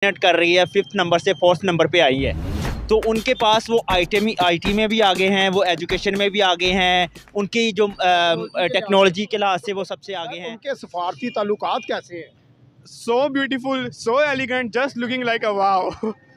Net कर रही है, 5th नंबर से 4th नंबर पे आई है। तो उनके पास वो आईटी में भी आगे हैं, वो एजुकेशन में भी आगे हैं, उनकी जो टेक्नोलॉजी के लिहाज से वो सबसे आगे हैं। उनके सफारती ताल्लुकात कैसे हैं? So beautiful, so elegant, just looking like a wow.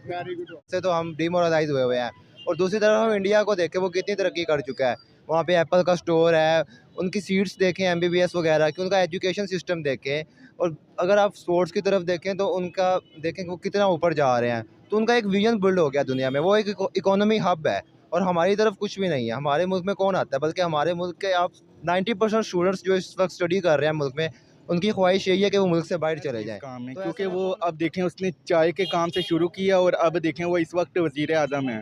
Very good. से तो हम डिमोरलाइज हुए हैं। और दूसरी तरफ हम इंडिया को देखें, वो कितनी तरक्की कर चुका है। वहाँ पे एप्पल का स्टोर है, उनकी सीट्स देखें एमबीबीएस वगैरह की, उनका एजुकेशन सिस्टम देखें। और अगर आप स्पोर्ट्स की तरफ देखें तो उनका देखें वो कितना ऊपर जा रहे हैं। तो उनका एक विजन बिल्ड हो गया दुनिया में, वो एक इकोनॉमी हब है। और हमारी तरफ कुछ भी नहीं है। हमारे मुल्क में कौन आता है, बल्कि हमारे मुल्क के आप 90% स्टूडेंट्स जो इस वक्त स्टडी कर रहे हैं मुल्क में, उनकी ख्वाहिश यही है कि वो मुल्क से बाहर चले जाएं। काम है तो क्योंकि ऐसा वो अब देखें उसने चाय के काम से शुरू किया और अब देखें वो इस वक्त वज़ीर आज़म है।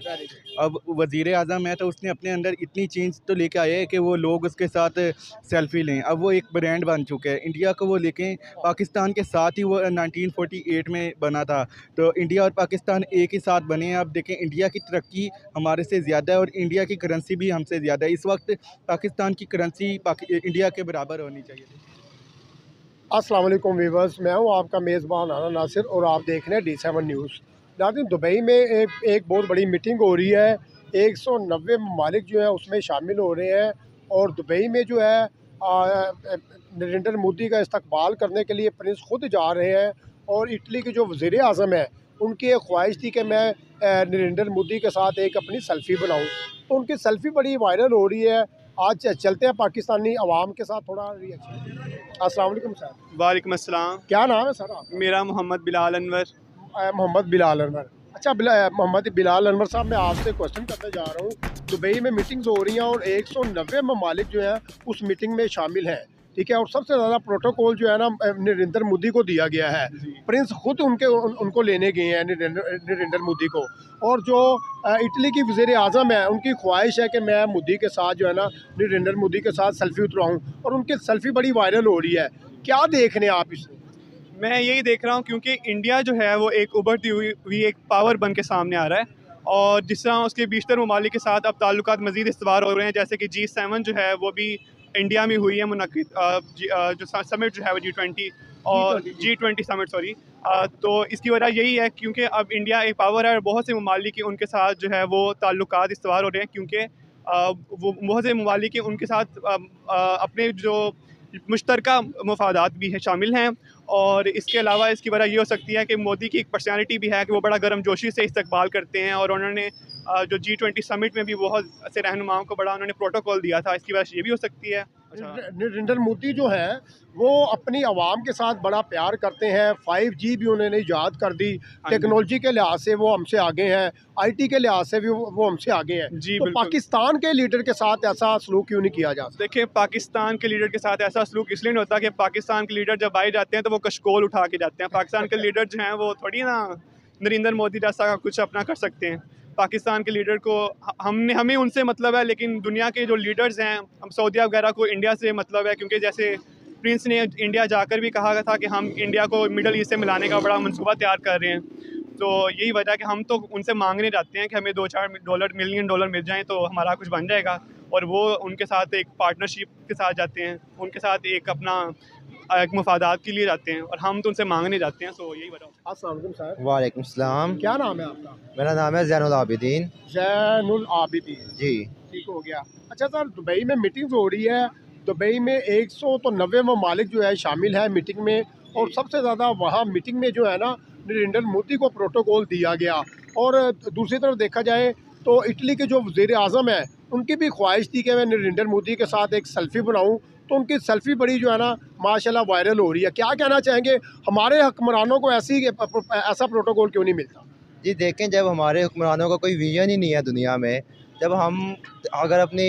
अब वज़ीर आज़म है तो उसने अपने अंदर इतनी चेंज तो लेके आए है कि वो लोग उसके साथ सेल्फी लें। अब वो एक ब्रांड बन चुका है। इंडिया को वो लेकें, पाकिस्तान के साथ ही वो 1948 में बना था। तो इंडिया और पाकिस्तान एक ही साथ बने हैं। अब देखें इंडिया की तरक्की हमारे से ज़्यादा है और इंडिया की करेंसी भी हमसे ज़्यादा है। इस वक्त पाकिस्तान की करेंसी इंडिया के बराबर होनी चाहिए। अस्सलाम वालेकुम वीवर्स, मैं हूं आपका मेज़बान आना नासिर और आप देख रहे हैं D7 न्यूज़। नाज़रीन, दुबई में एक बहुत बड़ी मीटिंग हो रही है। 190 ममालिक जो हैं उसमें शामिल हो रहे हैं और दुबई में जो है नरेंद्र मोदी का इस्तकबाल करने के लिए प्रिंस खुद जा रहे हैं। और इटली के जो वज़ीर आज़म है उनकी एक ख्वाहिश थी कि मैं नरेंद्र मोदी के साथ एक अपनी सेल्फ़ी बनाऊँ, तो उनकी सेल्फ़ी बड़ी वायरल हो रही है। आज चलते हैं पाकिस्तानी अवाम के साथ थोड़ा रिएक्शन। अस्सलाम वालेकुम सर। वालेकुम अस्सलाम। क्या नाम है सर आपका? मेरा मोहम्मद बिलाल अनवर। मोहम्मद बिलाल अनवर। अच्छा, मोहम्मद बिलाल अनवर साहब, मैं आपसे क्वेश्चन करने जा रहा हूँ। दुबई में मीटिंग्स हो रही हैं और 190 ममालिक जो हैं उस मीटिंग में शामिल हैं, ठीक है। और सबसे ज़्यादा प्रोटोकॉल जो है ना नरेंद्र मोदी को दिया गया है। प्रिंस खुद उनको लेने गए हैं नरेंद्र मोदी को। और जो इटली की वज़ीर आज़म है उनकी ख्वाहिश है कि मैं मोदी के साथ जो है ना नरेंद्र मोदी के साथ सेल्फ़ी उतराऊँ, और उनकी सेल्फ़ी बड़ी वायरल हो रही है। क्या देख रहे हैं आप इसमें? मैं यही देख रहा हूँ क्योंकि इंडिया जो है वो एक उभरती हुई एक पावर बन के सामने आ रहा है। और जिस तरह उसके बीशतर ममालिक के साथ अब ताल्लुकात मज़ीद इस्तवार हो रहे हैं, जैसे कि G7 जो है वो भी इंडिया में हुई है मुनक़िद, जो समिट जो है वो G20 और G20 समिट, सॉरी। तो इसकी वजह यही है क्योंकि अब इंडिया एक पावर है और बहुत से ममालिक के उनके साथ जो है वो ताल्लुकात इस्तवार हो रहे हैं, क्योंकि वो बहुत से ममालिक के उनके साथ अपने जो मुश्तरका मफादात भी हैं शामिल हैं। और इसके अलावा इसकी वजह ये हो सकती है कि मोदी की एक पर्सनैलिटी भी है कि वो बड़ा गर्मजोशी से इस्तकबाल करते हैं। और उन्होंने जो G20 समिट में भी बहुत से रहनुमाओं को बड़ा उन्होंने प्रोटोकॉल दिया था, इसकी वजह से ये भी हो सकती है। नरेंद्र मोदी जो है वो अपनी आवाम के साथ बड़ा प्यार करते हैं। 5G भी उन्होंने ईजाद कर दी। टेक्नोलॉजी के लिहाज से वो हमसे आगे हैं, IT के लिहाज से भी वो हमसे आगे हैं। जी, तो पाकिस्तान के लीडर के साथ ऐसा सलूक क्यों नहीं किया जाता? देखिए, पाकिस्तान के लीडर के साथ ऐसा सलूक इसलिए नहीं होता कि पाकिस्तान के लीडर जब आए जाते हैं तो वो कशकोल उठा के जाते हैं। पाकिस्तान के लीडर जो हैं वो थोड़ी ना नरेंद्र मोदी जैसा कुछ अपना कर सकते हैं। पाकिस्तान के लीडर को हमें उनसे मतलब है, लेकिन दुनिया के जो लीडर्स हैं, हम सऊदीया वगैरह को इंडिया से मतलब है, क्योंकि जैसे प्रिंस ने इंडिया जाकर भी कहा था कि हम इंडिया को मिडल ईस्ट से मिलाने का बड़ा मंसूबा तैयार कर रहे हैं। तो यही वजह है कि हम तो उनसे मांगने जाते हैं कि हमें $2-4 मिलियन मिल जाएँ तो हमारा कुछ बन जाएगा। और वो उनके साथ एक पार्टनरशिप के साथ जाते हैं, उनके साथ एक अपना एक मफादात के लिए जाते हैं, और हम तो उनसे मांगने जाते हैं। सो यही वजह। अस्सलाम वालेकुम सर। वालेकुम सलाम। क्या नाम है आपका? मेरा नाम है ज़ैनुल आबिदीन। जैनुल आबिदीन जी, ठीक हो गया। अच्छा सर, दुबई में मीटिंग्स हो रही है। दुबई में 190 ममालिक जो है शामिल है मीटिंग में। और सबसे ज़्यादा वहाँ मीटिंग में जो है ना नरेंद्र मोदी को प्रोटोकॉल दिया गया। और दूसरी तरफ देखा जाए तो इटली के जो वज़ीर आज़म है उनकी भी ख्वाहिश थी कि मैं नरेंद्र मोदी के साथ एक सेल्फ़ी बनाऊँ, तो उनकी सेल्फ़ी बड़ी जो है ना माशाल्लाह वायरल हो रही है। क्या कहना चाहेंगे, हमारे हुक्मरानों को ऐसा प्रोटोकॉल क्यों नहीं मिलता? जी देखें, जब हमारे हुक्मरानों का कोई विजन ही नहीं है दुनिया में, जब हम अगर अपनी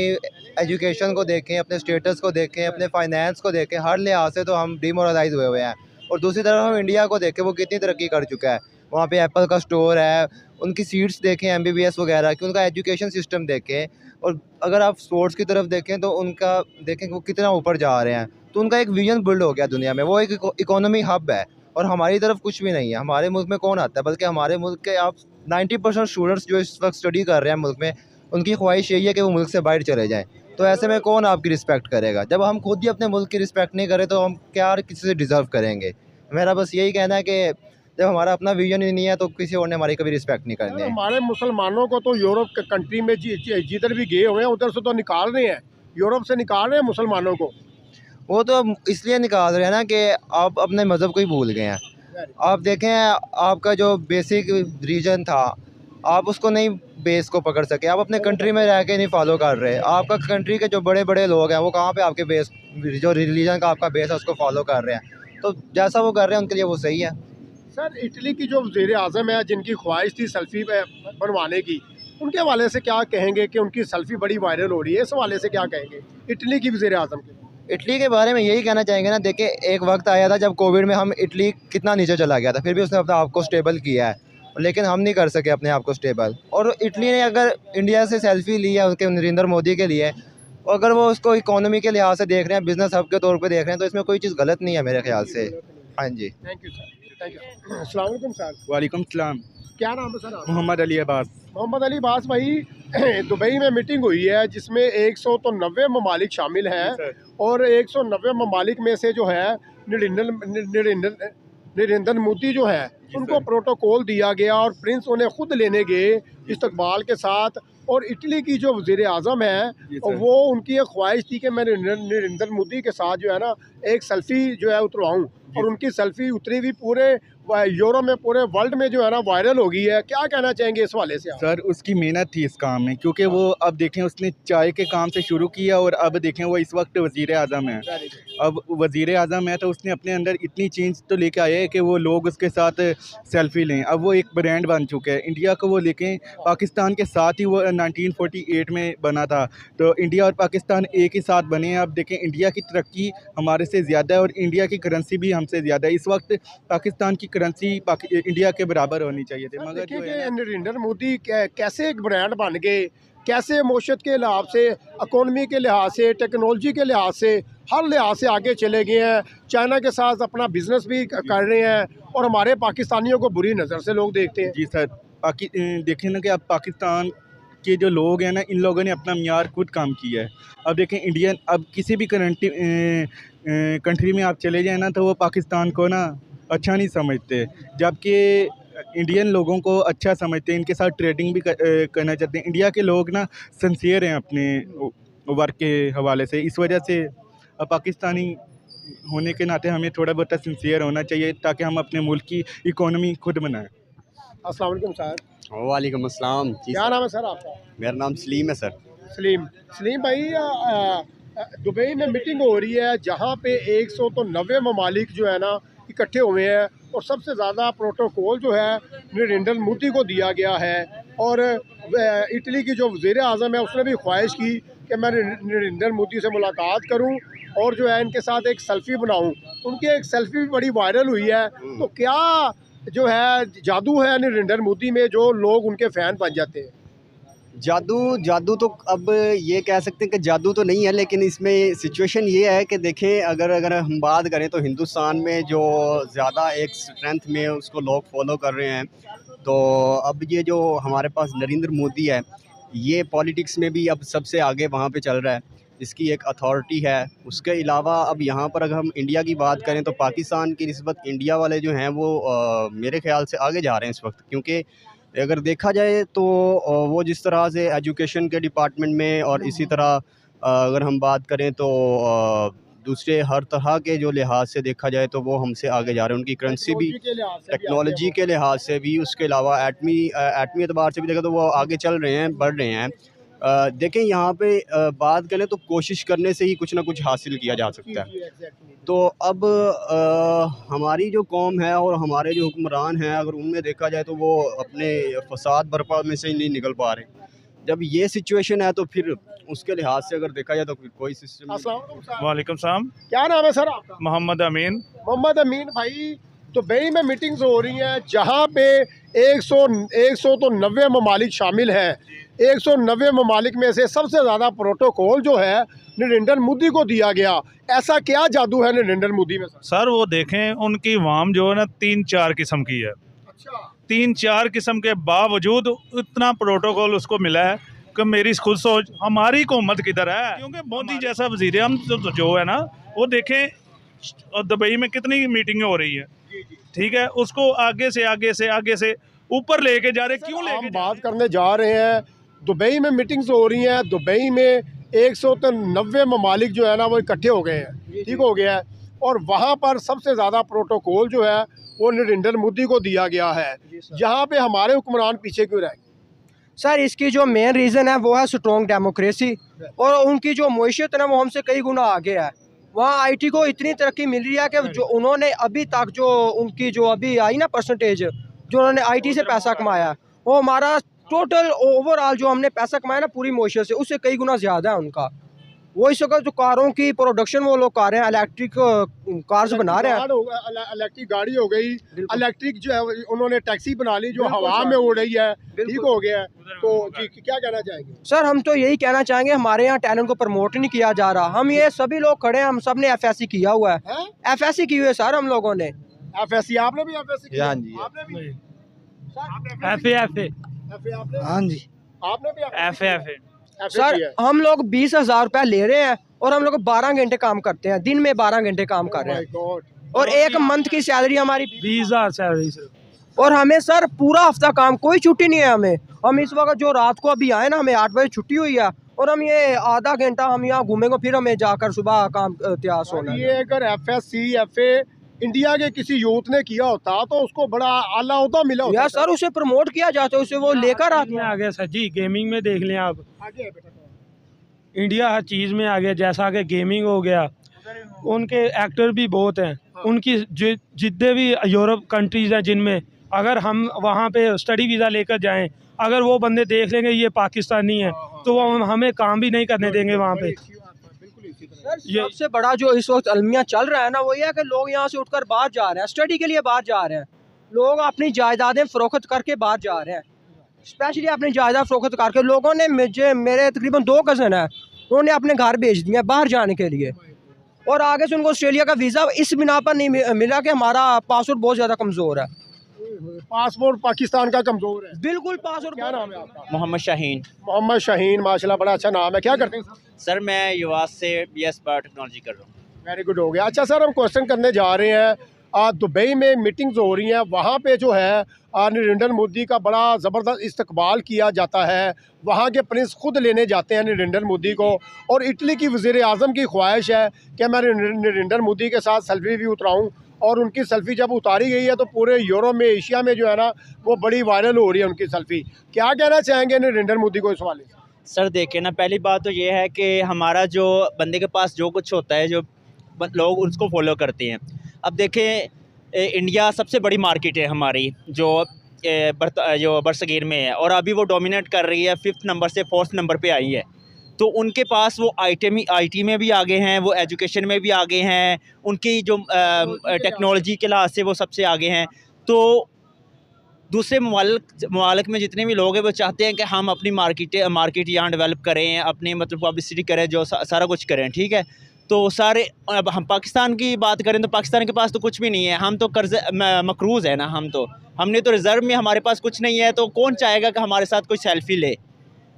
एजुकेशन को देखें, अपने स्टेटस को देखें, अपने फाइनेंस को देखें, हर लिहाज से तो हम डिमोरलाइज हुए हैं। और दूसरी तरफ हम इंडिया को देखें, वो कितनी तरक्की कर चुका है। वहाँ पे एप्पल का स्टोर है, उनकी सीट्स देखें एमबीबीएस वगैरह की, उनका एजुकेशन सिस्टम देखें। और अगर आप स्पोर्ट्स की तरफ देखें तो उनका देखें वो कितना ऊपर जा रहे हैं। तो उनका एक विजन बिल्ड हो गया दुनिया में, वो एक इकोनॉमी हब है। और हमारी तरफ कुछ भी नहीं है। हमारे मुल्क में कौन आता है, बल्कि हमारे मुल्क के आप 90% स्टूडेंट्स जो इस वक्त स्टडी कर रहे हैं मुल्क में, उनकी ख्वाहिश यही है कि वो मुल्क से बाहर चले जाएं। तो ऐसे में कौन आपकी रिस्पेक्ट करेगा? जब हम खुद ही अपने मुल्क की रिस्पेक्ट नहीं करें तो हम क्या किसी से डिज़र्व करेंगे? मेरा बस यही कहना है कि जब हमारा अपना विजन ही नहीं है तो किसी और ने हमारी कभी रिस्पेक्ट नहीं करनी है। हमारे मुसलमानों को तो यूरोप के कंट्री में जिधर भी गए हुए हैं उधर से तो निकाल रहे हैं, यूरोप से निकाल रहे हैं मुसलमानों को। वो तो इसलिए निकाल रहे हैं ना कि आप अपने मज़हब को ही भूल गए हैं। आप देखें, आपका जो बेसिक रीजन था आप उसको नहीं, बेस को पकड़ सके, आप अपने कंट्री में रह के नहीं फॉलो कर रहे। आपका कंट्री के जो बड़े बड़े लोग हैं वो कहाँ पे आपके बेस, जो रिलीजन का आपका बेस है उसको फॉलो कर रहे हैं, तो जैसा वो कर रहे हैं उनके लिए वो सही है। सर, इटली की जो वज़ीर आज़म है जिनकी ख्वाहिश थी सेल्फ़ी बनवाने की, उनके हवाले से क्या कहेंगे कि उनकी सेल्फ़ी बड़ी वायरल हो रही है, इस हवाले से क्या कहेंगे इटली की वज़ीर आज़म की? इटली के बारे में यही कहना चाहेंगे ना, देखिए एक वक्त आया था जब कोविड में हम इटली कितना नीचे चला गया था, फिर भी उसने अपने आप को स्टेबल किया है, लेकिन हम नहीं कर सके अपने आप को स्टेबल। और इटली ने अगर इंडिया से सेल्फ़ी ली है उनके नरेंद्र मोदी के लिए, अगर वो उसको इकोनॉमी के लिहाज से देख रहे हैं, बिज़नेस हब के तौर पे देख रहे हैं, तो इसमें कोई चीज़ गलत नहीं है मेरे ख्याल से। हाँ जी, thank you sir, thank you. अस्सलाम वालेकुम सर। वालेकुम सलाम। क्या नाम है सर आपका? मोहम्मद अली अब्बास। मोहम्मद अली बास भाई, दुबई में मीटिंग हुई है जिसमें 190 ममालिक शामिल हैं और 190 ममालिक में से जो है नरेंद्र मोदी जो है उनको प्रोटोकॉल दिया गया और प्रिंस उन्हें खुद लेने गए इस्तकबाल के साथ। और इटली की जो वज़ीर आज़म है वो उनकी एक ख्वाहिश थी कि मैं नरेंद्र मोदी के साथ जो है ना एक सेल्फ़ी जो है उतरवाऊँ, और उनकी सेल्फ़ी उतरी भी पूरे यूरोप में, पूरे वर्ल्ड में जो है ना वायरल हो गई है। क्या कहना चाहेंगे इस वाले से आप? सर, उसकी मेहनत थी इस काम में, क्योंकि वो अब देखें उसने चाय के काम से शुरू किया और अब देखें वो इस वक्त वज़ीर आज़म है। अब वज़ीर आज़म है तो उसने अपने अंदर इतनी चेंज तो लेके आया है कि वो लोग उसके साथ सेल्फ़ी लें। अब वो एक ब्रांड बन चुका है। इंडिया को वो लेकें, पाकिस्तान के साथ ही वो 1948 में बना था, तो इंडिया और पाकिस्तान एक ही साथ बने हैं। अब देखें इंडिया की तरक्की हमारे से ज़्यादा है और इंडिया की करेंसी भी हमसे ज़्यादा है। इस वक्त पाकिस्तान की करेंसी इंडिया के बराबर होनी चाहिए थी, मगर जो है नरेंद्र मोदी कैसे एक ब्रांड बन गए, कैसे मौशत के लिहाज से, इकोनॉमी के लिहाज से, टेक्नोलॉजी के लिहाज से, हर लिहाज से आगे चले गए हैं। चाइना के साथ अपना बिजनेस भी कर रहे हैं और हमारे पाकिस्तानियों को बुरी नज़र से लोग देखते हैं। जी सर, देखें ना कि अब पाकिस्तान के जो लोग हैं ना, इन लोगों ने अपना मियार खुद काम किया है। अब देखें इंडियन, अब किसी भी कंट्री में आप चले जाएँ ना तो वो पाकिस्तान को ना अच्छा नहीं समझते, जबकि इंडियन लोगों को अच्छा समझते हैं, इनके साथ ट्रेडिंग भी करना चाहते हैं। इंडिया के लोग ना सिंसियर हैं अपने वर्क के हवाले से, इस वजह से पाकिस्तानी होने के नाते हमें थोड़ा बहुत सिंसियर होना चाहिए ताकि हम अपने मुल्क की इकोनॉमी खुद बनाएं। अस्सलाम वालेकुम सर। वालेकुम अस्सलाम। क्या नाम है सर आपका? मेरा नाम सलीम है सर। सलीम भाई, दुबई में मीटिंग हो रही है जहाँ पे 190 ममालिक जो है ना इकट्ठे हुए हैं और सबसे ज़्यादा प्रोटोकॉल जो है नरेंद्र मोदी को दिया गया है। और इटली की जो वज़ीर आज़म है उसने भी ख्वाहिश की कि मैं नरेंद्र मोदी से मुलाकात करूं और जो है इनके साथ एक सेल्फ़ी बनाऊं। उनकी एक सेल्फ़ी भी बड़ी वायरल हुई है। तो क्या जो है जादू है नरेंद्र मोदी में जो लोग उनके फ़ैन बन जाते हैं? जादू तो अब ये कह सकते हैं कि जादू तो नहीं है, लेकिन इसमें सिचुएशन ये है कि देखें अगर हम बात करें तो हिंदुस्तान में जो ज़्यादा एक स्ट्रेंथ में उसको लोग फॉलो कर रहे हैं, तो अब ये जो हमारे पास नरेंद्र मोदी है ये पॉलिटिक्स में भी अब सबसे आगे वहाँ पे चल रहा है, इसकी एक अथॉरिटी है। उसके अलावा अब यहाँ पर अगर हम इंडिया की बात करें तो पाकिस्तान की निस्बत इंडिया वाले जो हैं वो मेरे ख़्याल से आगे जा रहे हैं इस वक्त, क्योंकि अगर देखा जाए तो वो जिस तरह से एजुकेशन के डिपार्टमेंट में और इसी तरह अगर हम बात करें तो दूसरे हर तरह के जो लिहाज से देखा जाए तो वो हमसे आगे जा रहे हैं। उनकी करेंसी भी टेक्नोलॉजी के लिहाज से भी, उसके अलावा एटमी एतबार से भी देखा तो वो आगे चल रहे हैं, बढ़ रहे हैं। देखें यहाँ पे बात करें तो कोशिश करने से ही कुछ ना कुछ हासिल किया जा सकता है। तो अब हमारी जो कौम है और हमारे जो हुक्मरान हैं, अगर उनमें देखा जाए तो वो अपने फसाद बर्पा में से ही नहीं निकल पा रहे। जब ये सिचुएशन है तो फिर उसके लिहाज से अगर देखा जाए तो कोई सिस्टम। वालेकुम सलाम। क्या नाम है सर आपका? मोहम्मद अमीन। मोहम्मद अमीन भाई, दुबई में मीटिंग्स हो रही हैं जहाँ पे 190 ममालिक शामिल हैं। 190 ममालिक में से सबसे ज़्यादा प्रोटोकॉल जो है नरेंद्र मोदी को दिया गया। ऐसा क्या जादू है नरेंद्र मोदी में? सर वो देखें उनकी वाम जो है ना 3-4 किस्म की है। अच्छा। 3-4 किस्म के बावजूद इतना प्रोटोकॉल उसको मिला है कि मेरी खुद सोच हमारी हुकूमत किधर है, क्योंकि मोदी जैसा वजीर हम जो है ना, वो देखें दुबई में कितनी मीटिंगें हो रही है, ठीक है, उसको आगे से ऊपर लेके जा रहे, क्यों लेके हम जा बात करने जा रहे हैं, दुबई में मीटिंग्स हो रही हैं। दुबई में 190 ममालिक जो है ना वो इकट्ठे हो गए हैं, ठीक हो गया है। और वहाँ पर सबसे ज़्यादा प्रोटोकॉल जो है वो नरेंद्र मोदी को दिया गया है। यहाँ पे हमारे हुक्मरान पीछे क्यों रह गए? सर इसकी जो मेन रीज़न है वो है स्ट्रॉन्ग डेमोक्रेसी, और उनकी जो मईशत है ना वो हमसे कई गुना आगे है। वहाँ आईटी को इतनी तरक्की मिल रही है कि जो उन्होंने अभी तक जो उनकी जो अभी आई ना परसेंटेज जो उन्होंने आईटी से पैसा कमाया, वो हमारा टोटल ओवरऑल जो हमने पैसा कमाया ना पूरी मईशत से, उससे कई गुना ज़्यादा है उनका। वो इस वक्त जो कारों की प्रोडक्शन वो लोग कर रहे हैं, इलेक्ट्रिक कार्स बना रहे हैं, इलेक्ट्रिक गाड़ी हो गई, इलेक्ट्रिक जो है उन्होंने टैक्सी बना ली जो हवा में उड़ रही है, ठीक हो गया है। तो जी क्या कहना चाहेंगे? सर हम तो यही कहना चाहेंगे, हमारे यहाँ टैलेंट को प्रमोट नहीं किया जा रहा। हम ये सभी लोग खड़े हैं, हम सब ने FSC किया हुआ है, FSC की हुई है सर हम लोगों ने। FSC आपने भी FSC किया? हाँ जी, आपने भी हाँ जी आपने भी FA सर हम लोग 20,000 रुपया ले रहे हैं और हम लोग 12 घंटे काम करते हैं, दिन में 12 घंटे काम कर रहे हैं, और एक मंथ की सैलरी हमारी 20,000 सैलरी सर। और हमें सर पूरा हफ्ता काम, कोई छुट्टी नहीं है हमें। हम इस वक्त जो रात को अभी आए ना, हमें 8 बजे छुट्टी हुई है, और हम ये आधा घंटा हम यहाँ घूमेंगे, फिर हमें जाकर सुबह काम तैयार होना है। ये अगर FSC FA इंडिया के किसी यूथ ने किया होता तो उसको बड़ा आला ओहदा मिला होता। यार सर उसे प्रमोट किया जाता है, उसे वो लेकर आते हैं। आ गया सर जी, गेमिंग में देख लें आप, आगे है बेटा। इंडिया हर चीज़ में आ गया। जैसा कि गेमिंग हो गया, उनके एक्टर भी बहुत हैं, उनकी जितने भी यूरोप कंट्रीज़ हैं जिनमें अगर हम वहाँ पे स्टडी वीज़ा लेकर जाएं, अगर वो बंदे देख लेंगे ये पाकिस्तानी है तो वो हमें काम भी नहीं करने देंगे वहाँ पे। सबसे बड़ा जो इस वक्त अलमिया चल रहा है ना वो ये है कि लोग यहाँ से उठकर बाहर जा रहे हैं, स्टडी के लिए बाहर जा रहे हैं। लोग अपनी जायदादें फ़रोख्त करके बाहर जा रहे हैं, स्पेशली अपनी जायदाद फ़रोख्त करके। लोगों ने मेरे तकरीबन 2 कज़न हैं, उन्होंने अपने घर भेज दिए बाहर जाने के लिए, और आगे से उनको ऑस्ट्रेलिया का वीज़ा इस बिना पर नहीं मिला कि हमारा पासपोर्ट बहुत ज़्यादा कमज़ोर है। पासपोर्ट पाकिस्तान का कमजोर है। बिल्कुल पासपोर्ट। क्या नाम है आपका? मोहम्मद शाहीन। मोहम्मद शाहीन, माशाल्लाह बड़ा अच्छा नाम है। क्या करते हैं सर? सर मैं युवास से BS बायोटेक्नोलॉजी कर रहा हूँ। वेरी गुड, हो गया। अच्छा सर, हम क्वेश्चन करने जा रहे हैं। दुबई में मीटिंग्स हो रही हैं, वहाँ पे जो है नरेंद्र मोदी का बड़ा ज़बरदस्त इस्तकबाल किया जाता है। वहाँ के प्रिंस खुद लेने जाते हैं नरेंद्र मोदी को, और इटली की वज़ीर आज़म की ख्वाहिश है कि मैं नरेंद्र मोदी के साथ सेल्फी भी उतराऊँ, और उनकी सेल्फी जब उतारी गई है तो पूरे यूरोप में, एशिया में जो है ना वो बड़ी वायरल हो रही है उनकी सेल्फी। क्या कहना चाहेंगे नरेंद्र मोदी को इस हवाले से? सर देखिए ना, पहली बात तो ये है कि हमारा जो बंदे के पास जो कुछ होता है, जो लोग उसको फॉलो करते हैं। अब देखें इंडिया सबसे बड़ी मार्केट है हमारी, जो बरसगीर में है, और अभी वो डोमिनेट कर रही है, 5th नंबर से 4th नंबर पे आई है। तो उनके पास वो आईटी में भी आगे हैं, वो एजुकेशन में भी आगे हैं, उनकी जो टेक्नोलॉजी के लिहाज से वो सबसे आगे हैं। तो दूसरे ममालिक में जितने भी लोग हैं वो चाहते हैं कि हम अपनी मार्केट यहाँ डेवलप करें, अपनी मतलब पब्लिसिटी करें, जो सारा कुछ करें, ठीक है। तो सारे, अब हम पाकिस्तान की बात करें तो पाकिस्तान के पास तो कुछ भी नहीं है, हम तो कर्ज मकरूज़ है ना, हमने तो रिज़र्व में हमारे पास कुछ नहीं है। तो कौन चाहेगा कि हमारे साथ कोई सेल्फ़ी ले?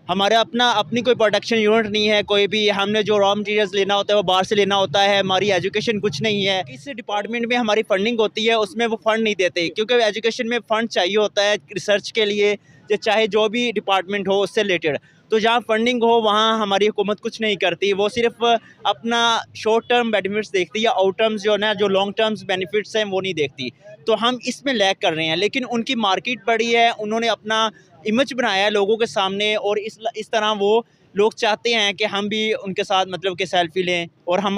हमारे अपनी कोई प्रोडक्शन यूनिट नहीं है कोई भी। हमने जो रॉ मटेरियल्स लेना होता है वो बाहर से लेना होता है। हमारी एजुकेशन कुछ नहीं है। किस डिपार्टमेंट में हमारी फंडिंग होती है उसमें वो फ़ंड नहीं देते, क्योंकि एजुकेशन में फ़ंड चाहिए होता है रिसर्च के लिए, चाहे जो भी डिपार्टमेंट हो उससे रिलेटेड। तो जहाँ फंडिंग हो वहाँ हमारी हुकूमत कुछ नहीं करती, वो सिर्फ अपना शॉर्ट टर्म बेनिफिट्स देखती है, आउट टर्म्स जो ना जो लॉन्ग टर्म्स बेनिफिट्स हैं वो नहीं देखती। तो हम इसमें लैग कर रहे हैं। लेकिन उनकी मार्केट बड़ी है, उन्होंने अपना इमेज बनाया है लोगों के सामने, और इस तरह वो लोग चाहते हैं कि हम भी उनके साथ मतलब कि सेल्फ़ी लें। और हम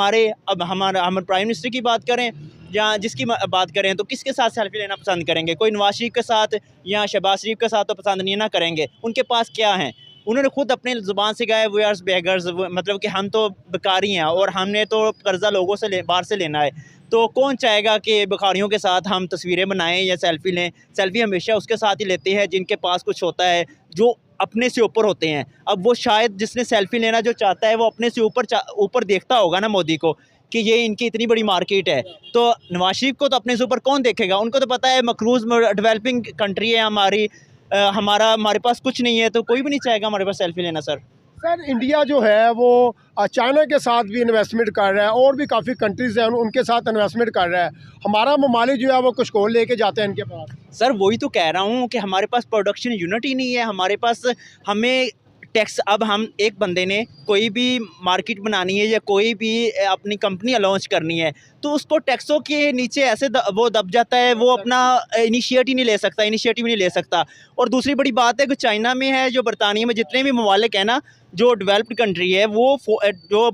प्राइम मिनिस्टर की बात करें या जिसकी बात करें तो किसके साथ सेल्फ़ी लेना पसंद करेंगे? कोई नवाज शरीफ के साथ या शहबाज शरीफ के साथ तो पसंद नहीं ना करेंगे। उनके पास क्या है? उन्होंने खुद अपने ज़ुबान से कहा है वी आर बेगर्स, मतलब कि हम तो बेकारी हैं और हमने तो कर्ज़ा लोगों से बाहर से लेना है। तो कौन चाहेगा कि भिखारियों के साथ हम तस्वीरें बनाएं या सेल्फ़ी लें? सेल्फ़ी हमेशा उसके साथ ही लेते हैं जिनके पास कुछ होता है, जो अपने से ऊपर होते हैं। अब वो शायद जिसने सेल्फ़ी लेना जो चाहता है वो अपने से ऊपर देखता होगा ना मोदी को कि ये इनकी इतनी बड़ी मार्केट है। तो नवाज शरीफ को तो अपने से ऊपर कौन देखेगा? उनको तो पता है मकरूज़ डेवलपिंग कंट्री है हमारे पास कुछ नहीं है, तो कोई भी नहीं चाहेगा हमारे पास सेल्फ़ी लेना। सर सर इंडिया जो है वो चाइना के साथ भी इन्वेस्टमेंट कर रहा है और भी काफ़ी कंट्रीज़ हैं उनके साथ इन्वेस्टमेंट कर रहा है। हमारा ममालिक जो है वो कुछ को लेके जाते हैं इनके पास। सर वही तो कह रहा हूँ कि हमारे पास प्रोडक्शन यूनिट ही नहीं है हमारे पास। हमें टैक्स, अब हम एक बंदे ने कोई भी मार्केट बनानी है या कोई भी अपनी कंपनी लॉन्च करनी है तो उसको टैक्सों के नीचे ऐसे वो दब जाता है, वो अपना इनिशिएटिव नहीं ले सकता। और दूसरी बड़ी बात है कि चाइना में है, जो बरतानिया में जितने भी ममालिक हैं ना, जो डेवलप्ड कंट्री है, वो जो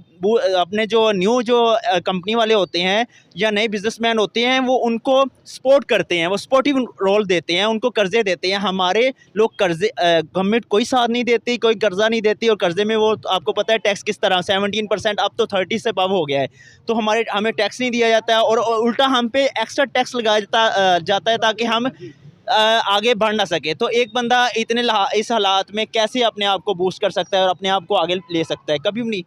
अपने जो न्यू जो कंपनी वाले होते हैं या नए बिजनेसमैन होते हैं वो उनको सपोर्ट करते हैं, वो सपोर्टिव रोल देते हैं, उनको कर्जे देते हैं। हमारे लोग कर्जे, गवर्नमेंट कोई साथ नहीं देती, कोई कर्जा नहीं देती, और कर्जे में वो आपको पता है टैक्स किस तरह 17%, अब तो 30 से अबव हो गया है। तो हमें टैक्स नहीं दिया जाता है और उल्टा हम पे एक्स्ट्रा टैक्स लगाया जाता है ताकि हम आगे बढ़ ना सके। तो एक बंदा इस हालात में कैसे अपने आप को बूस्ट कर सकता है और अपने आप को आगे ले सकता है? कभी भी नहीं।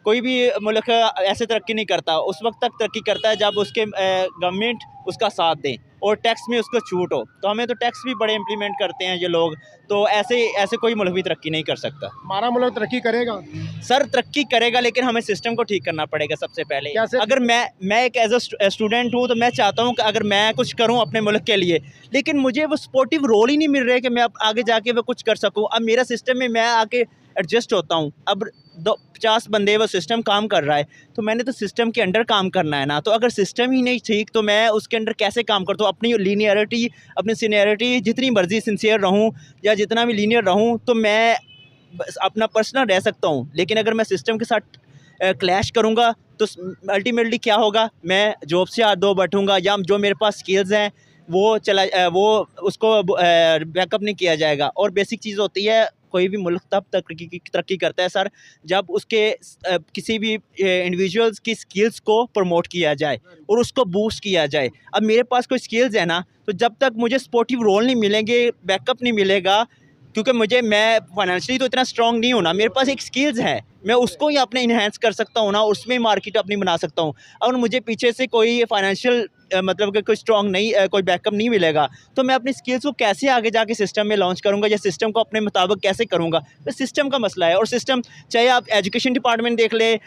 कोई भी मुल्क ऐसे तरक्की नहीं करता, उस वक्त तक तरक्की करता है जब उसके गवर्नमेंट उसका साथ दें और टैक्स में उसको छूट हो। तो हमें तो टैक्स भी बड़े इम्प्लीमेंट करते हैं ये लोग, तो ऐसे कोई मुल्क भी तरक्की नहीं कर सकता। हमारा मुल्क तरक्की करेगा? सर तरक्की करेगा, लेकिन हमें सिस्टम को ठीक करना पड़ेगा सबसे पहले। अगर मैं एक एज अ स्टूडेंट हूँ तो मैं चाहता हूँ कि अगर मैं कुछ करूँ अपने मुल्क के लिए, लेकिन मुझे वो सपोर्टिव रोल ही नहीं मिल रहा है कि मैं अब आगे जाके वो कुछ कर सकूँ। अब मेरा सिस्टम में मैं आके एडजस्ट होता हूँ। अब 50 बंदे वो सिस्टम काम कर रहा है तो मैंने तो सिस्टम के अंडर काम करना है ना। तो अगर सिस्टम ही नहीं ठीक तो मैं उसके अंडर कैसे काम करता हूँ? अपनी लीनियरिटी, अपनी सीनियरिटी, जितनी मर्जी सिंसियर रहूँ या जितना भी लीनियर रहूँ तो मैं अपना पर्सनल रह सकता हूँ। लेकिन अगर मैं सिस्टम के साथ क्लैश करूँगा तो अल्टीमेटली क्या होगा? मैं जॉब से दो बैठूँगा या जो मेरे पास स्किल्स हैं वो उसको बैकअप नहीं किया जाएगा। और बेसिक चीज़ होती है, कोई भी मुल्क तब तरक्की करता है सर जब उसके किसी भी इंडिविजुअल्स की स्किल्स को प्रमोट किया जाए और उसको बूस्ट किया जाए। अब मेरे पास कोई स्किल्स है ना, तो जब तक मुझे सपोर्टिव रोल नहीं मिलेंगे, बैकअप नहीं मिलेगा, क्योंकि मैं फाइनेंशियली तो इतना स्ट्रॉन्ग नहीं हूँ ना, मेरे पास एक स्किल्स है, मैं उसको ही अपने इन्हेंस कर सकता हूँ ना, उसमें मार्केट अपनी बना सकता हूँ। अगर मुझे पीछे से कोई फाइनेंशियल मतलब कि कोई स्ट्रॉन्ग नहीं, कोई बैकअप नहीं मिलेगा तो मैं अपनी स्किल्स को कैसे आगे जाके सिस्टम में लॉन्च करूँगा या सिस्टम को अपने मुताबिक कैसे करूँगा? तो सिस्टम का मसला है। और सिस्टम चाहे आप एजुकेशन डिपार्टमेंट देख लें,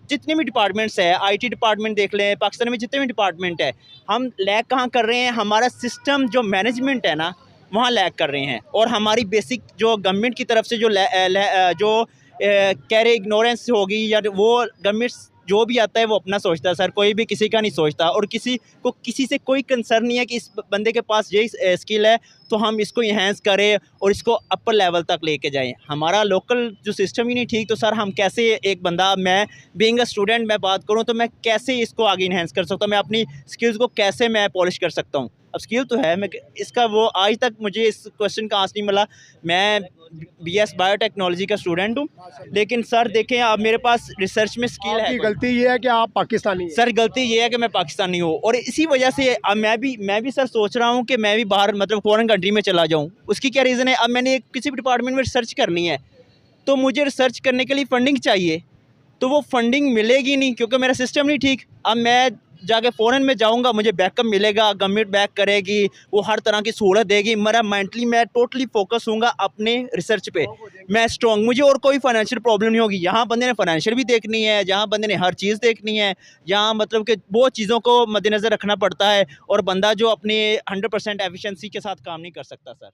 जितने भी डिपार्टमेंट्स है, IT डिपार्टमेंट देख लें, पाकिस्तान में जितने भी डिपार्टमेंट है, हम लैग कहाँ कर रहे हैं? हमारा सिस्टम जो मैनेजमेंट है ना वहाँ लैग कर रहे हैं। और हमारी बेसिक जो गवर्नमेंट की तरफ से जो कह रहे इग्नोरेंस होगी या वो गवर्नमेंट जो भी आता है वो अपना सोचता है सर, कोई भी किसी का नहीं सोचता। और किसी से कोई कंसर्न नहीं है कि इस बंदे के पास यही स्किल है तो हम इसको इन्हेंस करें और इसको अपर लेवल तक लेके जाएं। हमारा लोकल जो सिस्टम ही नहीं ठीक तो सर हम कैसे, एक बंदा, मैं बीइंग अ स्टूडेंट मैं बात करूं तो मैं कैसे इसको आगे इन्हेंस कर सकता हूं? मैं अपनी स्किल्स को कैसे मैं पॉलिश कर सकता हूं? अब स्किल तो है, मैं इसका वो आज तक मुझे इस क्वेश्चन का आंसर नहीं मिला। मैं BS बायोटेक्नोलॉजी का स्टूडेंट हूँ, लेकिन सर देखें अब मेरे पास रिसर्च में स्किल है। गलती ये है कि आप पाकिस्तानी हैं। सर गलती ये है कि मैं पाकिस्तानी हूँ और इसी वजह से अब मैं भी सर सोच रहा हूँ कि मैं भी बाहर मतलब फॉरेन कंट्री में चला जाऊँ। उसकी क्या रीज़न है? अब मैंने किसी भी डिपार्टमेंट में रिसर्च करनी है तो मुझे रिसर्च करने के लिए फ़ंडिंग चाहिए, तो वो फंडिंग मिलेगी नहीं क्योंकि मेरा सिस्टम नहीं ठीक। अब मैं जाके फ़ॉरेन में जाऊंगा, मुझे बैकअप मिलेगा, गवर्नमेंट बैक करेगी, वो हर तरह की सहूलत देगी, मेरा मेंटली मैं टोटली फोकस हूँगा अपने रिसर्च पे, मैं स्ट्रॉन्ग, मुझे और कोई फाइनेंशियल प्रॉब्लम नहीं होगी। यहाँ बंदे ने फाइनेंशियल भी देखनी है, जहाँ बंदे ने हर चीज़ देखनी है, यहाँ मतलब कि बहुत चीज़ों को मद्देनज़र रखना पड़ता है और बंदा जो अपनी 100% एफिशिएंसी के साथ काम नहीं कर सकता सर।